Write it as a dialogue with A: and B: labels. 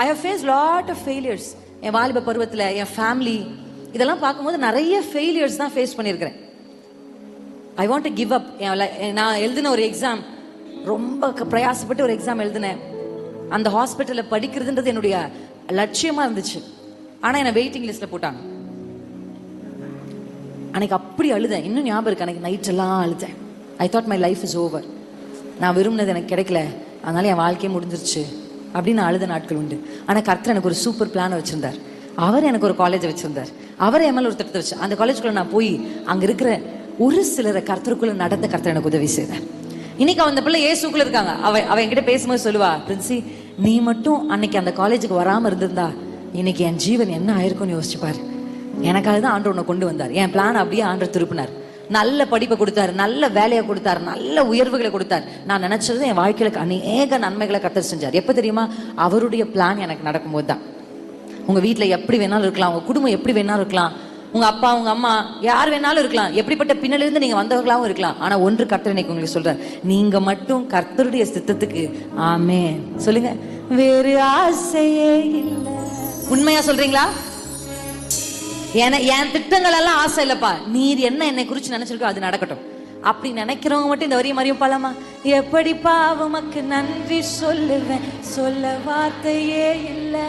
A: I have face lot of failures. என் வாலிப பருவத்தில் என் ஃபேமிலி இதெல்லாம் பார்க்கும்போது நிறைய ஃபெயிலியர்ஸ் தான் ஃபேஸ் பண்ணியிருக்கிறேன். I want to give up. நான் எழுதின ஒரு எக்ஸாம், ரொம்ப பிரயாசப்பட்டு ஒரு எக்ஸாம் எழுதினேன். அந்த ஹாஸ்பிட்டலில் படிக்கிறதுன்றது என்னுடைய லட்சியமாக இருந்துச்சு. ஆனால் என்னை வெயிட்டிங் லிஸ்ட்டில் போட்டாங்க. அன்னைக்கு அப்படி அழுதேன், இன்னும் ஞாபகம் இருக்கு. அன்னைக்கு நைட்டெல்லாம் அழுதேன். I thought my life is over. நான் விரும்பினது எனக்கு கிடைக்கல, அதனால என் வாழ்க்கையே முடிஞ்சிருச்சு அப்படின்னு நான் அழுத நாட்கள் உண்டு. ஆனால் கர்த்தர் எனக்கு ஒரு சூப்பர் பிளான் வச்சுருந்தார். அவர் எனக்கு ஒரு காலேஜை வச்சுருந்தார். அவர் என் மேலே ஒரு திட்டத்தை வச்சு அந்த காலேஜுக்குள்ளே நான் போய் அங்கே இருக்கிற ஒரு சிலரை கர்த்தருக்குள்ளே நடந்த கர்த்தர் எனக்கு உதவி செய்தார். இன்னைக்கு அந்த பிள்ளை ஏசுக்குள்ள இருக்காங்க. அவ என்கிட்ட பேசும்போது சொல்லுவா, பிரின்சி நீ மட்டும் அன்னைக்கு அந்த காலேஜுக்கு வராமல் இருந்திருந்தா இன்னைக்கு என் ஜீவன் என்ன ஆயிருக்கும்னு யோசிச்சுப்பாரு. எனக்காக தான் ஆண்டவர் உன்னை கொண்டு வந்தார். என் பிளான் அப்படியே ஆண்டவர் திருப்பினார். நல்ல படிப்பை கொடுத்தாரு, நல்ல வேலையை கொடுத்தாரு, நல்ல உயர்வுகளை கொடுத்தார். நான் நினைச்சது என் வாழ்க்கையில அநேக நன்மைகளை கர்த்தர் செஞ்சார். எப்ப தெரியுமா? அவருடைய பிளான் எனக்கு நடக்கும்போது தான். உங்க வீட்டுல எப்படி வேணாலும் இருக்கலாம், உங்க குடும்பம் எப்படி வேணாலும் இருக்கலாம், உங்க அப்பா உங்க அம்மா யார் வேணாலும் இருக்கலாம், எப்படிப்பட்ட பின்னலிருந்து நீங்க வந்தவர்களாகவும் இருக்கலாம். ஆனா ஒன்று கர்த்தர் இன்னைக்கு உங்களுக்கு சொல்றார், நீங்க மட்டும் கர்த்தருடைய சித்தத்துக்கு ஆமென் சொல்லுங்க. வேறு ஆசையே இல்லை. உண்மையா சொல்றீங்களா? என் திட்டங்கள் எல்லாம் ஆசை இல்லப்பா, நீர் என்ன என்னை குறிச்சு நினைச்சிருக்கோ அது நடக்கட்டும் அப்படி நினைக்கிறவங்க மட்டும் இந்த வரியை மறியும் பலமா. எப்படிப்பா உமக்கு நன்றி சொல்லுவேன், சொல்ல வார்த்தையே இல்லை.